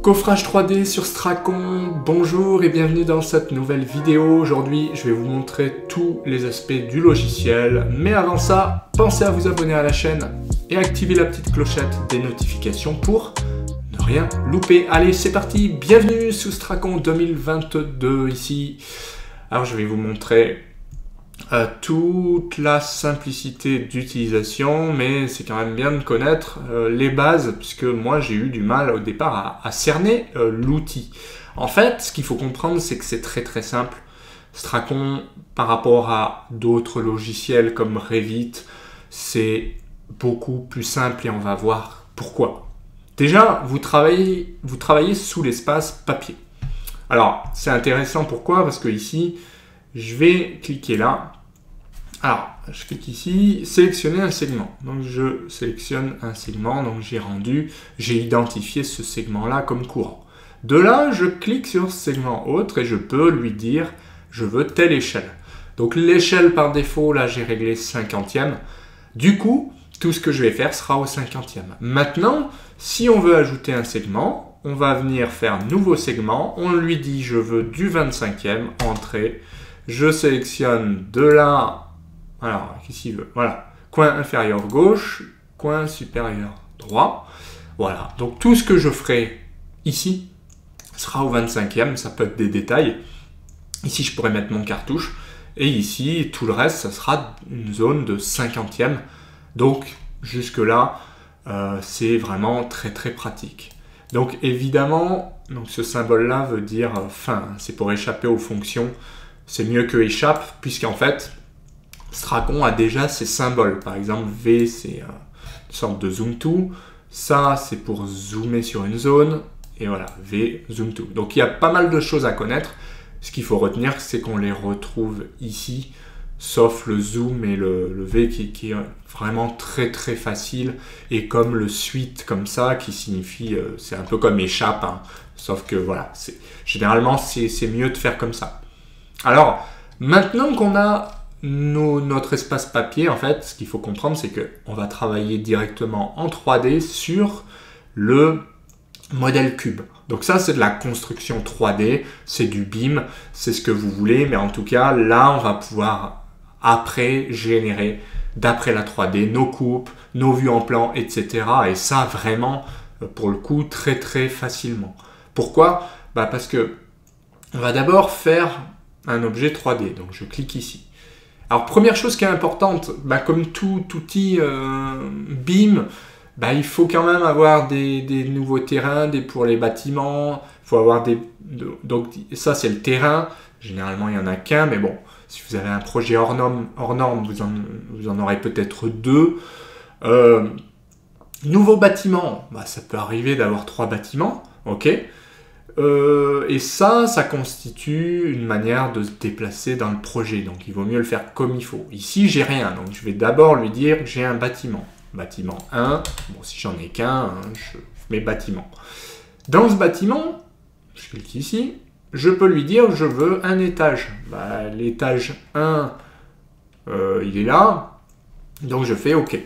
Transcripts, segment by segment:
Coffrage 3D sur Stracon, bonjour et bienvenue dans cette nouvelle vidéo. Aujourd'hui, je vais vous montrer tous les aspects du logiciel. Mais avant ça, pensez à vous abonner à la chaîne et activer la petite clochette des notifications pour ne rien louper. Allez, c'est parti, bienvenue sous Stracon 2022 ici. Alors, je vais vous montrer toute la simplicité d'utilisation, mais c'est quand même bien de connaître les bases, puisque moi j'ai eu du mal au départ à cerner l'outil. En fait, ce qu'il faut comprendre, c'est que c'est très simple. Stracon, par rapport à d'autres logiciels comme Revit, c'est beaucoup plus simple et on va voir pourquoi. Déjà, vous travaillez sous l'espace papier. Alors, c'est intéressant, pourquoi? Parce que ici, je vais cliquer là. Alors, je clique ici, sélectionner un segment. Donc, je sélectionne un segment. Donc, j'ai identifié ce segment-là comme courant. De là, je clique sur segment autre et je peux lui dire, je veux telle échelle. Donc, l'échelle par défaut, là, j'ai réglé 50e. Du coup, tout ce que je vais faire sera au 50e. Maintenant, si on veut ajouter un segment, on va venir faire nouveau segment. On lui dit, je veux du 25e, entrée. Je sélectionne de là, alors qu'est-ce qu'il veut? Voilà, coin inférieur gauche, coin supérieur droit. Voilà, donc tout ce que je ferai ici sera au 25e, ça peut être des détails. Ici, je pourrais mettre mon cartouche. Et ici, tout le reste, ça sera une zone de 50e. Donc, jusque-là, c'est vraiment très pratique. Donc, évidemment, ce symbole-là veut dire fin. C'est pour échapper aux fonctions. C'est mieux que échappe, puisqu'en fait, Stracon a déjà ses symboles. Par exemple, V, c'est une sorte de zoom to. Ça, c'est pour zoomer sur une zone. Et voilà, V, zoom to. Donc, il y a pas mal de choses à connaître. Ce qu'il faut retenir, c'est qu'on les retrouve ici, sauf le zoom et le V qui est vraiment très facile. Et comme le suite, comme ça, qui signifie, c'est un peu comme échappe. Hein. Sauf que voilà, généralement, c'est mieux de faire comme ça. Alors, maintenant qu'on a notre espace papier, en fait, ce qu'il faut comprendre, c'est qu'on va travailler directement en 3D sur le modèle cube. Donc ça, c'est de la construction 3D, c'est du BIM, c'est ce que vous voulez, mais en tout cas, là, on va pouvoir après générer, d'après la 3D, nos coupes, nos vues en plan, etc. Et ça, vraiment, pour le coup, très facilement. Pourquoi? Parce que on va d'abord faire un objet 3D. Donc, je clique ici. Alors, première chose qui est importante, comme tout outil BIM, il faut quand même avoir des nouveaux terrains, pour les bâtiments. Il faut avoir donc, ça, c'est le terrain. Généralement, il n'y en a qu'un, mais bon, si vous avez un projet hors norme, vous en aurez peut-être deux. Nouveau bâtiment, ça peut arriver d'avoir 3 bâtiments, ok. Et ça constitue une manière de se déplacer dans le projet. Donc, il vaut mieux le faire comme il faut. Ici, j'ai rien. Donc, je vais d'abord lui dire que j'ai un bâtiment. Bâtiment 1. Bon, si j'en ai qu'un, je mets bâtiment. Dans ce bâtiment, je clique ici. Je peux lui dire que je veux un étage. L'étage 1, il est là. Donc, je fais OK.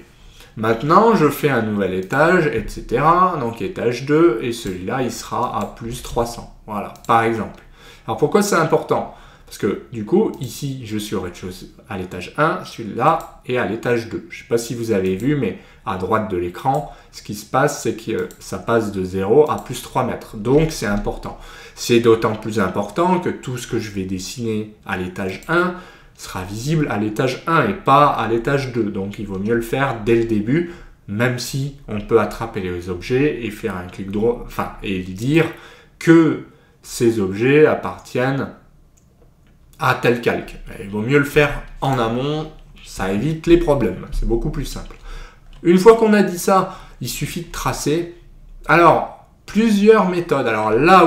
Maintenant, je fais un nouvel étage, etc. Donc, étage 2, et celui-là, il sera à plus 300. Voilà, par exemple. Alors, pourquoi c'est important? Parce que, du coup, ici, je suis au rez-de-chaussée à l'étage 1, celui-là, et à l'étage 2. Je ne sais pas si vous avez vu, mais à droite de l'écran, ce qui se passe, c'est que ça passe de 0 à plus 3 mètres. Donc, c'est important. C'est d'autant plus important que tout ce que je vais dessiner à l'étage 1 sera visible à l'étage 1 et pas à l'étage 2. Donc, il vaut mieux le faire dès le début, même si on peut attraper les objets et faire un clic droit, et dire que ces objets appartiennent à tel calque. Il vaut mieux le faire en amont, ça évite les problèmes. C'est beaucoup plus simple. Une fois qu'on a dit ça, il suffit de tracer. Alors, plusieurs méthodes. Alors, là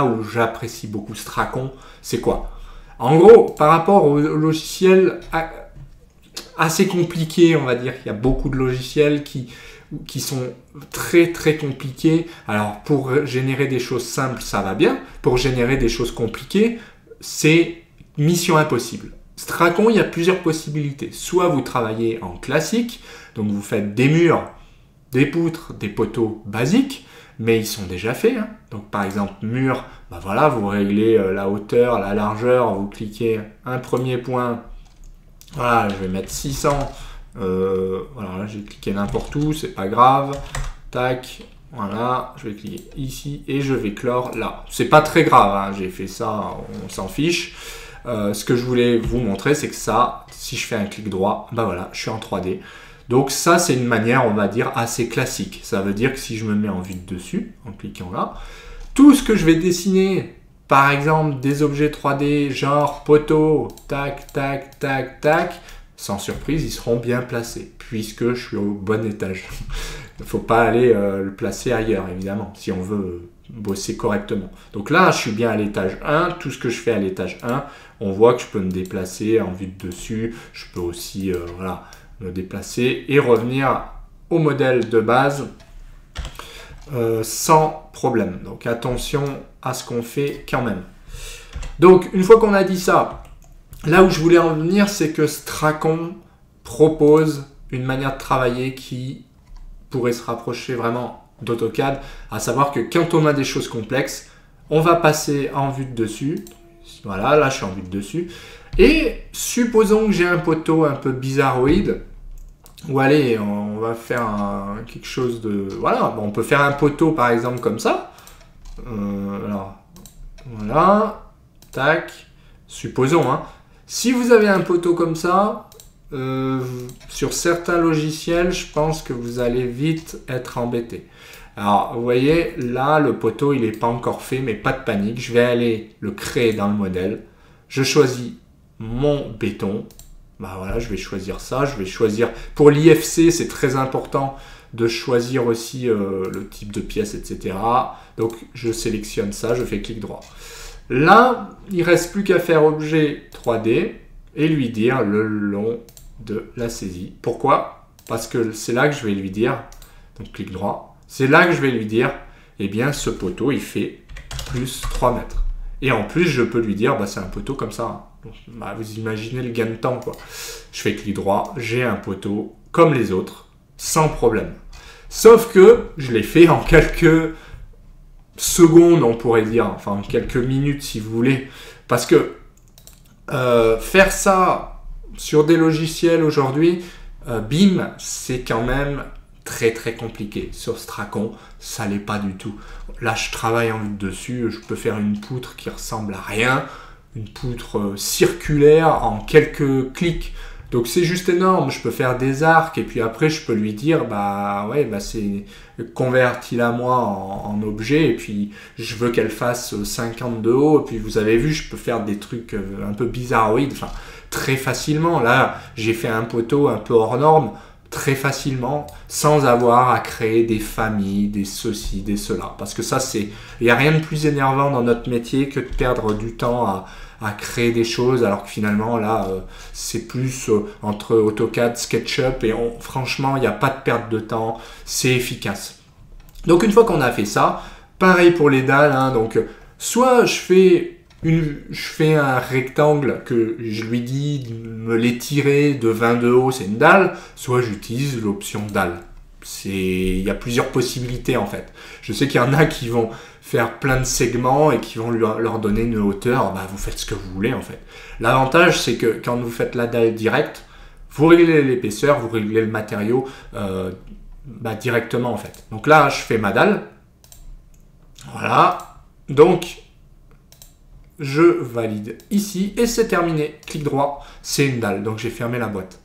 où j'apprécie beaucoup Stracon, c'est quoi? En gros, par rapport au logiciel assez compliqué, on va dire qu'il y a beaucoup de logiciels qui sont très compliqués. Alors, pour générer des choses simples, ça va bien. Pour générer des choses compliquées, c'est mission impossible. Stracon, il y a plusieurs possibilités. Soit vous travaillez en classique, donc vous faites des murs des poutres, des poteaux basiques, mais ils sont déjà faits. Hein. Donc par exemple, mur, bah voilà, vous réglez la hauteur, la largeur, vous cliquez un premier point, voilà, je vais mettre 600, voilà, là j'ai cliqué n'importe où, c'est pas grave, tac, voilà, je vais cliquer ici et je vais clore là. C'est pas très grave, hein, j'ai fait ça, on s'en fiche. Ce que je voulais vous montrer, c'est que ça, si je fais un clic droit, bah voilà, je suis en 3D. Donc ça, c'est une manière, on va dire, assez classique. Ça veut dire que si je me mets en vue de dessus, en cliquant là, tout ce que je vais dessiner, par exemple, des objets 3D, genre poteau, tac, tac, tac, tac, sans surprise, ils seront bien placés, puisque je suis au bon étage. Il ne faut pas aller le placer ailleurs, évidemment, si on veut bosser correctement. Donc là, je suis bien à l'étage 1. Tout ce que je fais à l'étage 1, on voit que je peux me déplacer en vue de dessus. Je peux aussi voilà, me déplacer et revenir au modèle de base sans problème. Donc attention à ce qu'on fait quand même. Donc une fois qu'on a dit ça, là où je voulais en venir, c'est que Stracon propose une manière de travailler qui pourrait se rapprocher vraiment d'AutoCAD, à savoir que quand on a des choses complexes, on va passer en vue de dessus. Voilà, là je suis en vue de dessus. Et supposons que j'ai un poteau un peu bizarroïde, ou allez, on va faire quelque chose de... Voilà, bon, on peut faire un poteau par exemple comme ça. Alors, voilà, tac, supposons, hein. Si vous avez un poteau comme ça, sur certains logiciels, je pense que vous allez vite être embêté. Alors, vous voyez, là, le poteau, il n'est pas encore fait, mais pas de panique. Je vais aller le créer dans le modèle. Je choisis mon béton. Bah voilà, je vais choisir ça. Je vais choisir... Pour l'IFC, c'est très important de choisir aussi le type de pièce, etc. Donc, je sélectionne ça, je fais clic droit. Là, il ne reste plus qu'à faire objet 3D et lui dire le long de la saisie. Pourquoi? Parce que c'est là que je vais lui dire, donc clic droit, c'est là que je vais lui dire, eh bien ce poteau il fait plus 3 mètres. Et en plus je peux lui dire, bah, c'est un poteau comme ça. Donc, bah, vous imaginez le gain de temps quoi. Je fais clic droit, j'ai un poteau comme les autres, sans problème. Sauf que je l'ai fait en quelques secondes on pourrait dire, enfin en quelques minutes si vous voulez. Parce que faire ça sur des logiciels aujourd'hui, BIM, c'est quand même très très compliqué. Sur Stracon, ça l'est pas du tout. Là, je travaille en vue de dessus, je peux faire une poutre qui ressemble à rien, une poutre circulaire en quelques clics. Donc c'est juste énorme, je peux faire des arcs et puis après je peux lui dire bah ouais bah c'est convertis-la moi en objet et puis je veux qu'elle fasse 50 de haut et puis vous avez vu je peux faire des trucs un peu bizarroïdes, enfin très facilement. Là j'ai fait un poteau un peu hors norme très facilement sans avoir à créer des familles, des ceci, des cela. Parce que ça c'est, il n'y a rien de plus énervant dans notre métier que de perdre du temps à créer des choses alors que finalement là c'est plus entre AutoCAD, SketchUp et franchement il n'y a pas de perte de temps, c'est efficace. Donc une fois qu'on a fait ça, pareil pour les dalles, hein, donc soit je fais un rectangle que je lui dis de me l'étirer de 20 de haut, c'est une dalle, soit j'utilise l'option dalle. Il y a plusieurs possibilités en fait. Je sais qu'il y en a qui vont faire plein de segments et qui vont leur donner une hauteur, bah, vous faites ce que vous voulez en fait. L'avantage c'est que quand vous faites la dalle directe, vous réglez l'épaisseur, vous réglez le matériau bah, directement en fait. Donc là je fais ma dalle, voilà, donc je valide ici et c'est terminé, clic droit, c'est une dalle, donc j'ai fermé la boîte.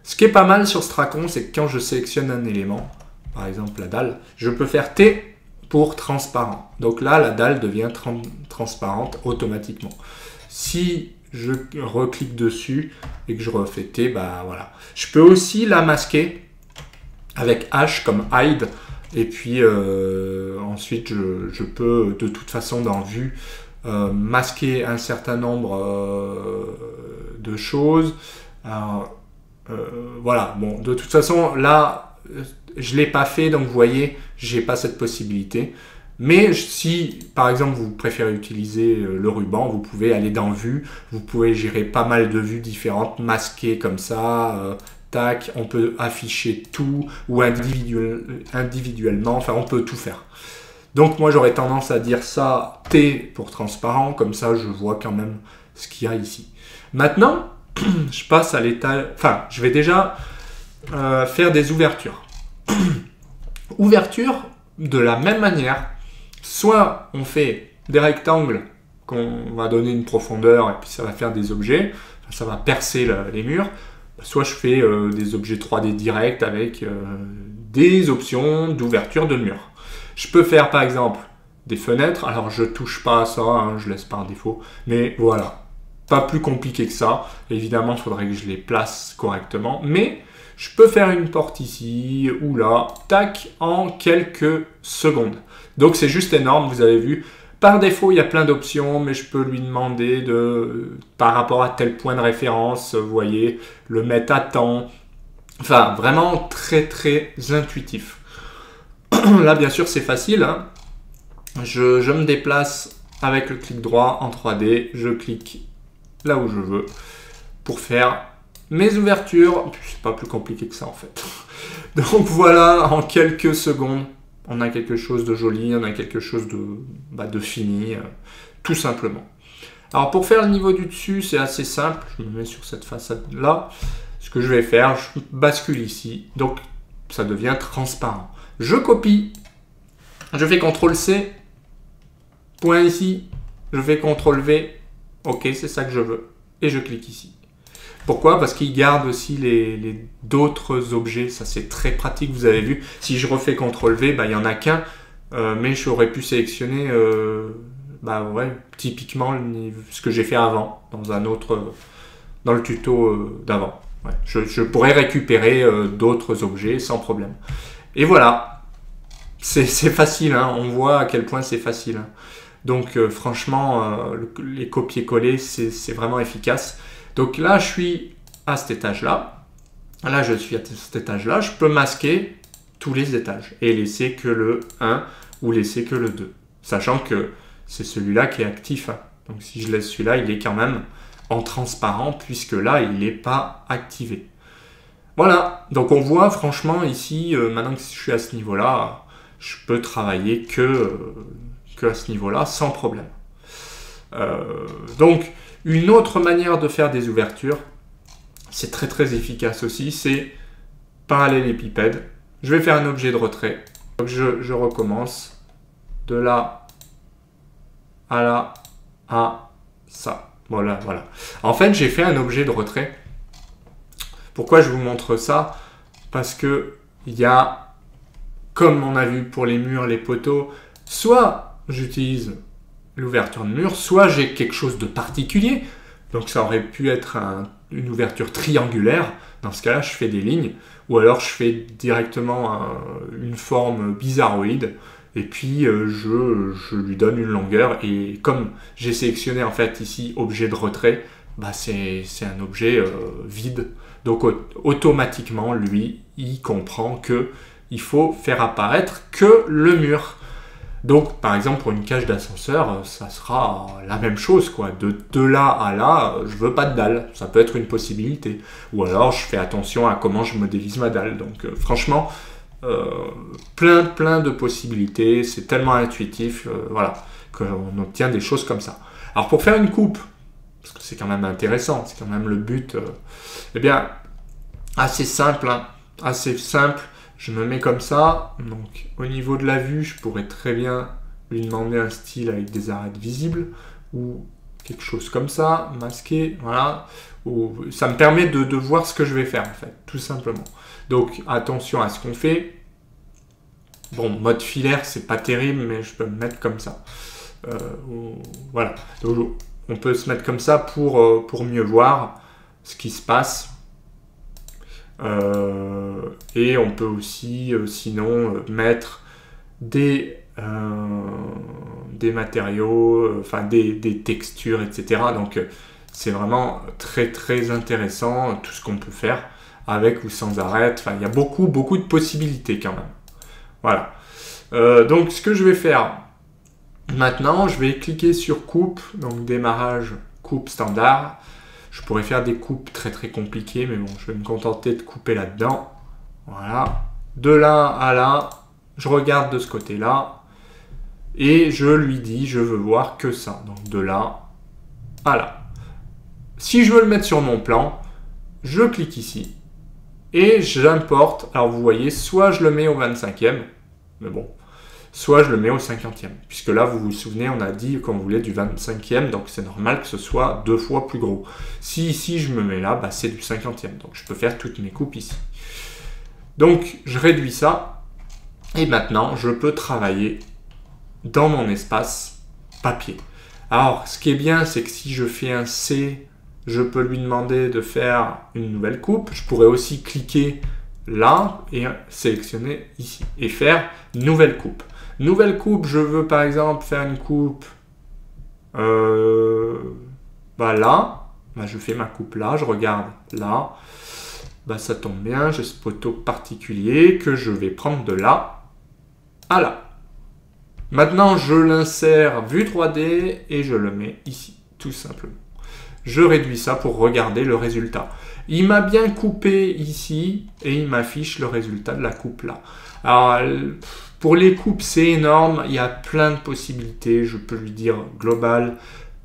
Ce qui est pas mal sur Stracon, c'est que quand je sélectionne un élément, par exemple la dalle, je peux faire T pour transparent. Donc là, la dalle devient transparente automatiquement. Si je reclique dessus et que je refais T, bah voilà. Je peux aussi la masquer avec H comme hide. Et puis ensuite, je peux de toute façon dans vue masquer un certain nombre de choses. Alors, voilà, bon, de toute façon, là, je ne l'ai pas fait, donc vous voyez, j'ai pas cette possibilité. Mais si, par exemple, vous préférez utiliser le ruban, vous pouvez aller dans Vue, vous pouvez gérer pas mal de vues différentes, masquer comme ça, tac, on peut afficher tout ou individuellement, enfin on peut tout faire. Donc moi j'aurais tendance à dire ça T pour transparent, comme ça je vois quand même ce qu'il y a ici. Maintenant, je passe à l'état, enfin je vais déjà faire des ouvertures. Ouverture de la même manière, soit on fait des rectangles qu'on va donner une profondeur et puis ça va faire des objets, ça va percer les murs, soit je fais des objets 3D directs avec des options d'ouverture de mur. Je peux faire par exemple des fenêtres, alors je touche pas à ça, hein, je laisse par défaut, mais voilà, pas plus compliqué que ça. Évidemment, il faudrait que je les place correctement, mais je peux faire une porte ici ou là, tac, en quelques secondes. Donc c'est juste énorme, vous avez vu. Par défaut, il y a plein d'options, mais je peux lui demander par rapport à tel point de référence, vous voyez, le mettre à temps. Enfin, vraiment très très intuitif. Là, bien sûr, c'est facile, hein. Je me déplace avec le clic droit en 3D, je clique là où je veux pour faire mes ouvertures. C'est pas plus compliqué que ça en fait. Donc voilà, en quelques secondes, on a quelque chose de joli, on a quelque chose de fini, tout simplement. Alors pour faire le niveau du dessus, c'est assez simple. Je me mets sur cette façade-là. Ce que je vais faire, je bascule ici. Donc ça devient transparent. Je copie. Je fais CTRL-C. Point ici. Je fais CTRL-V. OK, c'est ça que je veux. Et je clique ici. Pourquoi? Parce qu'il garde aussi les d'autres objets. Ça, c'est très pratique, vous avez vu. Si je refais CTRL-V, il n'y en a qu'un. Mais j'aurais pu sélectionner typiquement ce que j'ai fait avant, dans le tuto d'avant. Ouais, je pourrais récupérer d'autres objets sans problème. Et voilà. C'est facile, hein. On voit à quel point c'est facile. Hein. Donc franchement, les copier-coller, c'est vraiment efficace. Donc là, je suis à cet étage-là. Là, je suis à cet étage-là. Je peux masquer tous les étages et laisser que le 1 ou laisser que le 2. Sachant que c'est celui-là qui est actif. Hein. Donc si je laisse celui-là, il est quand même en transparent puisque là, il n'est pas activé. Voilà. Donc on voit franchement ici, maintenant que je suis à ce niveau-là, je peux travailler que à ce niveau-là sans problème. Donc, une autre manière de faire des ouvertures, c'est très très efficace aussi, c'est parallélépipède. Je vais faire un objet de retrait. Donc je recommence de là à là à ça. Voilà, voilà. En fait, j'ai fait un objet de retrait. Pourquoi je vous montre ça? Parce que il y a, comme on a vu pour les murs, les poteaux, soit j'utilise l'ouverture de mur, soit j'ai quelque chose de particulier. Donc ça aurait pu être une ouverture triangulaire. Dans ce cas-là, je fais des lignes. Ou alors je fais directement une forme bizarroïde. Et puis je lui donne une longueur. Et comme j'ai sélectionné en fait ici objet de retrait, c'est un objet vide. Donc automatiquement, lui, il comprend que il faut faire apparaître que le mur. Donc, par exemple, pour une cage d'ascenseur, ça sera la même chose, quoi. De là à là, je veux pas de dalle. Ça peut être une possibilité. Ou alors, je fais attention à comment je modélise ma dalle. Donc, franchement, plein de possibilités. C'est tellement intuitif, voilà, qu'on obtient des choses comme ça. Alors, pour faire une coupe, parce que c'est quand même intéressant, c'est quand même le but, eh bien, assez simple, hein, assez simple. Je me mets comme ça, donc au niveau de la vue, je pourrais très bien lui demander un style avec des arêtes visibles ou quelque chose comme ça, masqué, voilà. Ça me permet de voir ce que je vais faire en fait, tout simplement. Donc attention à ce qu'on fait. Bon, mode filaire, c'est pas terrible, mais je peux me mettre comme ça. Voilà, donc, on peut se mettre comme ça pour mieux voir ce qui se passe. Et on peut aussi sinon mettre des matériaux, enfin des textures, etc. Donc c'est vraiment très très intéressant tout ce qu'on peut faire avec ou sans arête. Enfin, il y a beaucoup de possibilités quand même. Voilà. Donc ce que je vais faire maintenant, je vais cliquer sur coupe, donc démarrage coupe standard. Je pourrais faire des coupes très très compliquées, mais bon, je vais me contenter de couper là-dedans. Voilà. De là à là, je regarde de ce côté-là. Et je lui dis, je veux voir que ça. Donc de là à là. Si je veux le mettre sur mon plan, je clique ici. Et j'importe. Alors vous voyez, soit je le mets au 25e. Mais bon. Soit je le mets au 50e. Puisque là, vous vous souvenez, on a dit qu'on voulait du 25e. Donc c'est normal que ce soit 2 fois plus gros. Si ici je me mets là, bah, c'est du 50e. Donc je peux faire toutes mes coupes ici. Donc je réduis ça. Et maintenant, je peux travailler dans mon espace papier. Alors, ce qui est bien, c'est que si je fais un C, je peux lui demander de faire une nouvelle coupe. Je pourrais aussi cliquer là et sélectionner ici et faire nouvelle coupe. Nouvelle coupe, je veux par exemple faire une coupe là. Bah, je fais ma coupe là, je regarde là. Bah, ça tombe bien, j'ai ce poteau particulier que je vais prendre de là à là. Maintenant, je l'insère vue 3D et je le mets ici, tout simplement. Je réduis ça pour regarder le résultat. Il m'a bien coupé ici et il m'affiche le résultat de la coupe là. Alors, pour les coupes, c'est énorme. Il y a plein de possibilités. Je peux lui dire global,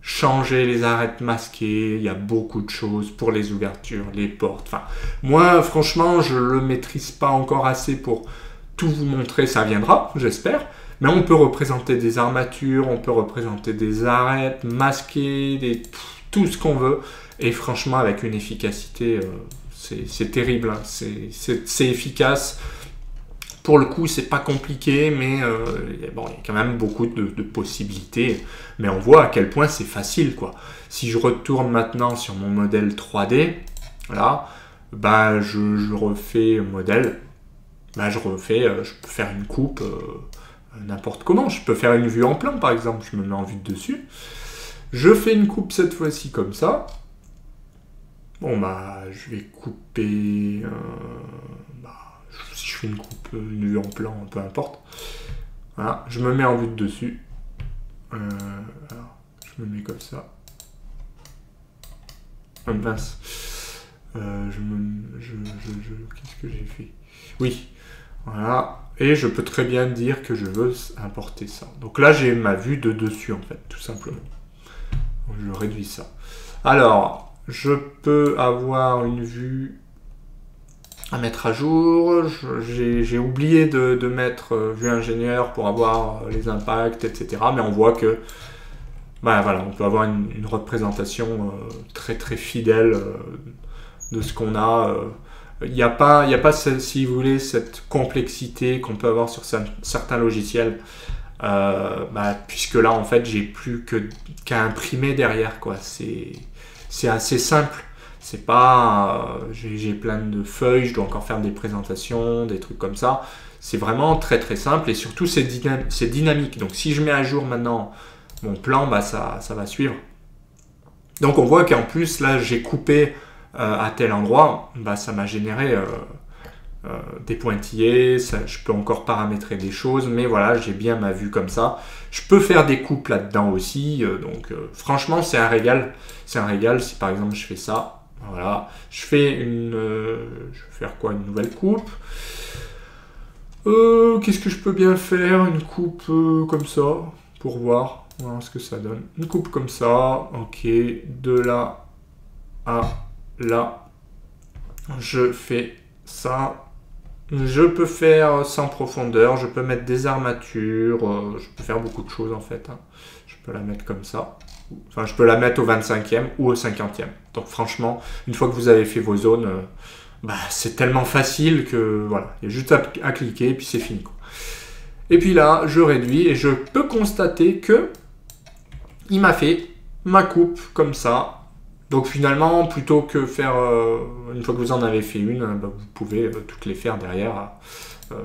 changer les arêtes masquées. Il y a beaucoup de choses pour les ouvertures, les portes. Enfin, moi, franchement, je ne le maîtrise pas encore assez pour tout vous montrer. Ça viendra, j'espère. Mais on peut représenter des armatures, on peut représenter des arêtes masquées, tout ce qu'on veut. Et franchement, avec une efficacité, c'est terrible. Hein. C'est efficace. Pour le coup, c'est pas compliqué, mais bon, il y a quand même beaucoup de possibilités. Mais on voit à quel point c'est facile, quoi. Si je retourne maintenant sur mon modèle 3D, là, bah, je refais modèle. Bah, je peux faire une coupe n'importe comment. Je peux faire une vue en plan, par exemple. Je me mets en vue de dessus. Je fais une coupe cette fois-ci comme ça. Bon, bah, je vais couper... si je fais une coupe, une vue en plan, peu importe. Voilà, je me mets en vue de dessus. Alors, je me mets comme ça. Oh, mince. Qu'est-ce que j'ai fait? Oui, voilà. Et je peux très bien dire que je veux importer ça. Donc là, j'ai ma vue de dessus, en fait, tout simplement. Donc, je réduis ça. Alors, je peux avoir une vue à mettre à jour. J'ai oublié de mettre vue ingénieur pour avoir les impacts, etc. Mais on voit que ben, voilà, on peut avoir une représentation très très fidèle de ce qu'on a. Il n'y a pas, si vous voulez, cette complexité qu'on peut avoir sur certains logiciels. Puisque là, en fait, j'ai plus qu'à imprimer derrière, quoi. C'est assez simple. C'est pas... j'ai plein de feuilles, je dois encore faire des présentations, des trucs comme ça. C'est vraiment très très simple et surtout c'est dynamique. Donc si je mets à jour maintenant mon plan, bah, ça va suivre. Donc on voit qu'en plus là j'ai coupé à tel endroit, bah, ça m'a généré des pointillés, je peux encore paramétrer des choses, mais voilà, j'ai bien ma vue comme ça. Je peux faire des coupes là-dedans aussi, franchement c'est un régal. C'est un régal si par exemple je fais ça. Voilà, je vais faire quoi? Une nouvelle coupe. Qu'est-ce que je peux bien faire? Une coupe comme ça, pour voir ce que ça donne. Une coupe comme ça, ok, de là à là. Je fais ça. Je peux faire sans profondeur, je peux mettre des armatures, je peux faire beaucoup de choses en fait. Hein. Je peux la mettre comme ça. Enfin, je peux la mettre au 25e ou au 50e. Donc franchement, une fois que vous avez fait vos zones, c'est tellement facile que voilà, il y a juste à cliquer et puis c'est fini, quoi. Et puis là, je réduis et je peux constater que il m'a fait ma coupe comme ça. Donc finalement, plutôt que faire, une fois que vous en avez fait une, vous pouvez toutes les faire derrière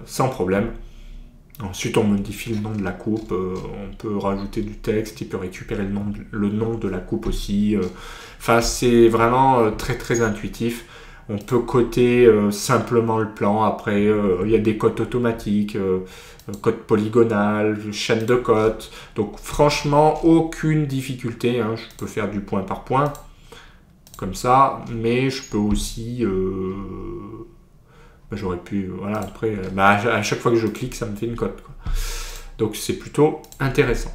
sans problème. Ensuite, on modifie le nom de la coupe, on peut rajouter du texte, il peut récupérer le nom de la coupe aussi. Enfin, c'est vraiment très très intuitif. On peut coter simplement le plan. Après, il y a des cotes automatiques, code polygonal, chaîne de cotes. Donc franchement, aucune difficulté. Hein. Je peux faire du point par point. comme ça, mais je peux aussi... j'aurais pu... Voilà, après, à chaque fois que je clique, ça me fait une cote, quoi. Donc c'est plutôt intéressant.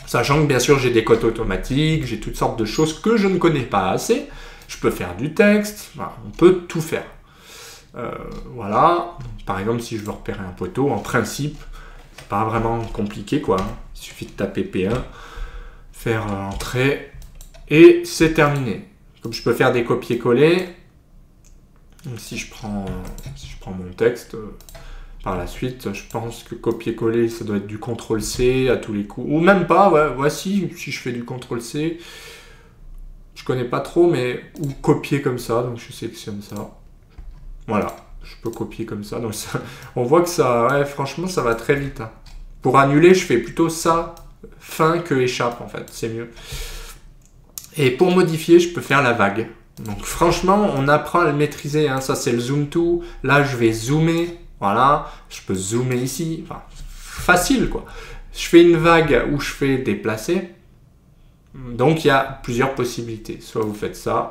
Sachant que bien sûr j'ai des cotes automatiques, j'ai toutes sortes de choses que je ne connais pas assez. Je peux faire du texte, voilà, on peut tout faire. Voilà, donc, par exemple si je veux repérer un poteau, en principe, c'est pas vraiment compliqué quoi. Il suffit de taper P1, faire entrée, et c'est terminé. Comme je peux faire des copier-coller, si je prends mon texte... Par la suite, je pense que copier-coller, ça doit être du CTRL-C à tous les coups. Ou même pas, ouais, voici, si je fais du CTRL-C, je connais pas trop, mais... Ou copier comme ça, donc je sélectionne ça. Voilà, je peux copier comme ça. Donc ça, on voit que ça, ouais, franchement, ça va très vite. Hein. Pour annuler, je fais plutôt ça, fin que échappe, en fait, c'est mieux. Et pour modifier, je peux faire la vague. Donc franchement, on apprend à le maîtriser. Hein. Ça, c'est le zoom to. Là, je vais zoomer. Voilà, je peux zoomer ici, enfin, facile quoi. Je fais une vague où je fais déplacer, donc il y a plusieurs possibilités. Soit vous faites ça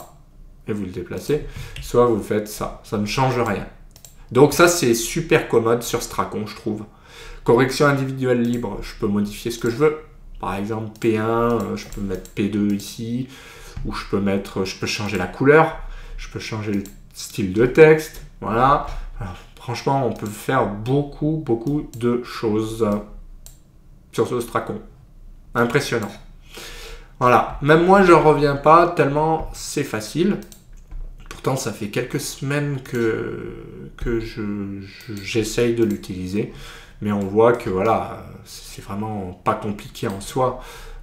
et vous le déplacez, soit vous faites ça, ça ne change rien. Donc ça c'est super commode sur Stracon je trouve. Correction individuelle libre, je peux modifier ce que je veux. Par exemple P1, je peux mettre P2 ici, ou je peux changer la couleur, je peux changer le style de texte, voilà. Alors, franchement, on peut faire beaucoup de choses sur ce Stracon. Impressionnant. Voilà. Même moi, je ne reviens pas tellement c'est facile. Pourtant, ça fait quelques semaines que j'essaye de l'utiliser. Mais on voit que voilà, c'est vraiment pas compliqué en soi.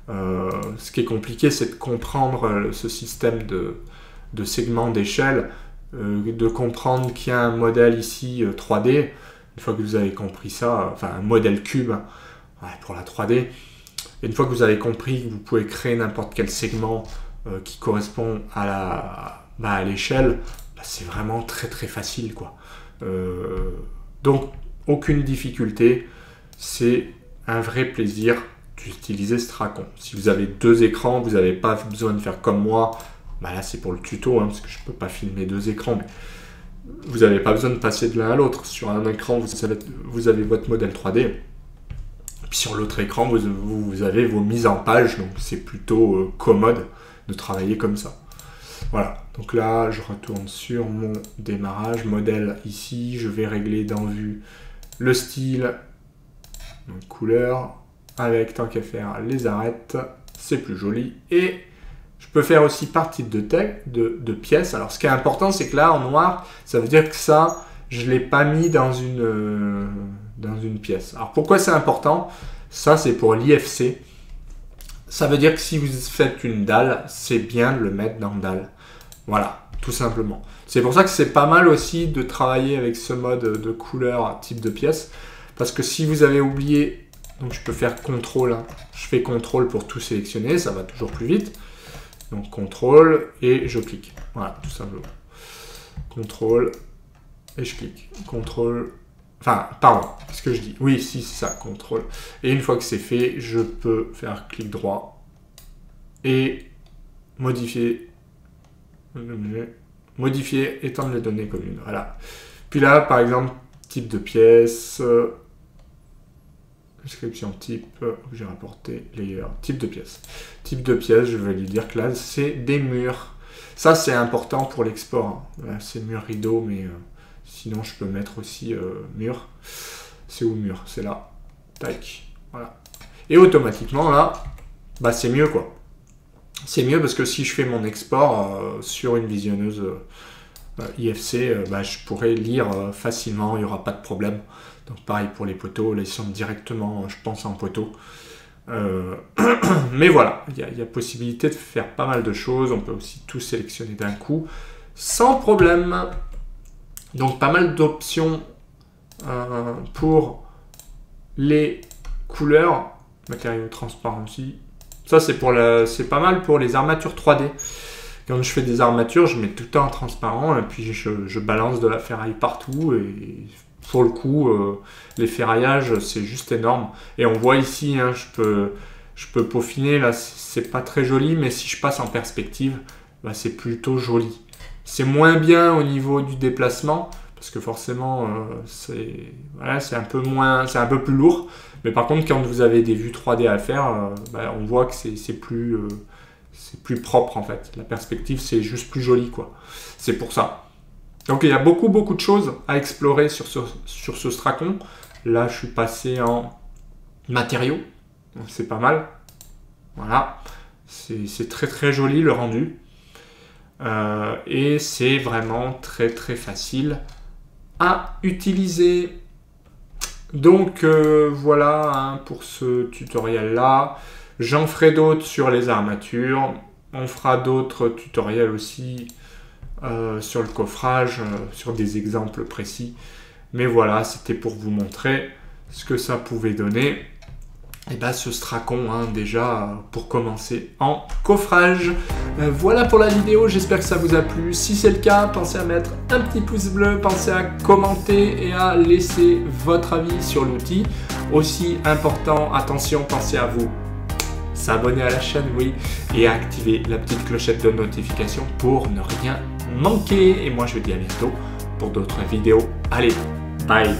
Ce qui est compliqué, c'est de comprendre ce système de segments d'échelle. De comprendre qu'il y a un modèle ici 3D, une fois que vous avez compris ça, enfin un modèle cube ouais, pour la 3D, et une fois que vous avez compris que vous pouvez créer n'importe quel segment qui correspond à l'échelle, c'est vraiment très facile quoi. Donc aucune difficulté, c'est un vrai plaisir d'utiliser Stracon. Si vous avez deux écrans, vous n'avez pas besoin de faire comme moi. Là, c'est pour le tuto, hein, parce que je ne peux pas filmer deux écrans, mais vous n'avez pas besoin de passer de l'un à l'autre. Sur un écran, vous avez votre modèle 3D, puis sur l'autre écran, vous avez vos mises en page, donc c'est plutôt commode de travailler comme ça. Voilà, donc là, je retourne sur mon démarrage, modèle ici, je vais régler dans vue le style, donc couleur, avec, tant qu'à faire, les arêtes, c'est plus joli, et... Je peux faire aussi partie de pièces. Alors, ce qui est important, c'est que là, en noir, ça veut dire que ça, je ne l'ai pas mis dans une pièce. Alors, pourquoi c'est important? Ça, c'est pour l'IFC. Ça veut dire que si vous faites une dalle, c'est bien de le mettre dans dalle. Voilà, tout simplement. C'est pour ça que c'est pas mal aussi de travailler avec ce mode de couleur type de pièce. Parce que si vous avez oublié, donc je peux faire CTRL. Hein. Je fais CTRL pour tout sélectionner, ça va toujours plus vite. Donc CTRL et je clique. Voilà, tout simplement. CTRL et je clique. CTRL. Enfin, pardon, qu'est-ce que je dis? Oui, si, c'est ça, CTRL. Et une fois que c'est fait, je peux faire clic droit et modifier. Modifier, étendre les données communes. Voilà. Puis là, par exemple, type de pièce. Description type, j'ai rapporté layer, type de pièce. Type de pièce, je vais lui dire que là, c'est des murs. Ça, c'est important pour l'export. Hein. Là, c'est mur rideau, mais sinon, je peux mettre aussi mur. C'est où mur? C'est là. Tac. Voilà. Et automatiquement, là, c'est mieux, quoi. C'est mieux parce que si je fais mon export sur une visionneuse IFC, je pourrais lire facilement, il n'y aura pas de problème. Donc pareil pour les poteaux, là ils sont directement, je pense, en poteau. Mais voilà, il y a possibilité de faire pas mal de choses. On peut aussi tout sélectionner d'un coup, sans problème. Donc pas mal d'options pour les couleurs. Matériaux transparents aussi. Ça c'est pas mal pour les armatures 3D. Quand je fais des armatures, je mets tout le temps en transparent et puis je balance de la ferraille partout et pour le coup, les ferraillages, c'est juste énorme. Et on voit ici, hein, je peux peaufiner, là, c'est pas très joli, mais si je passe en perspective, bah, c'est plutôt joli. C'est moins bien au niveau du déplacement, parce que forcément, voilà, c'est un peu plus lourd. Mais par contre, quand vous avez des vues 3D à faire, bah, on voit que c'est plus propre en fait. La perspective, c'est juste plus joli, quoi. C'est pour ça. Donc il y a beaucoup de choses à explorer sur ce Stracon. Là, je suis passé en matériaux, donc c'est pas mal. Voilà, c'est très joli le rendu. Et c'est vraiment très facile à utiliser. Donc voilà hein, pour ce tutoriel là. J'en ferai d'autres sur les armatures. On fera d'autres tutoriels aussi sur le coffrage, sur des exemples précis. Mais voilà, c'était pour vous montrer ce que ça pouvait donner. Et bien ce Stracon, hein, déjà pour commencer en coffrage. Voilà pour la vidéo, j'espère que ça vous a plu. Si c'est le cas, pensez à mettre un petit pouce bleu, pensez à commenter et à laisser votre avis sur l'outil. Aussi important, attention, pensez à vous s'abonner à la chaîne, oui, et à activer la petite clochette de notification pour ne rien manquer. Et moi je vous dis à bientôt pour d'autres vidéos. Allez, bye!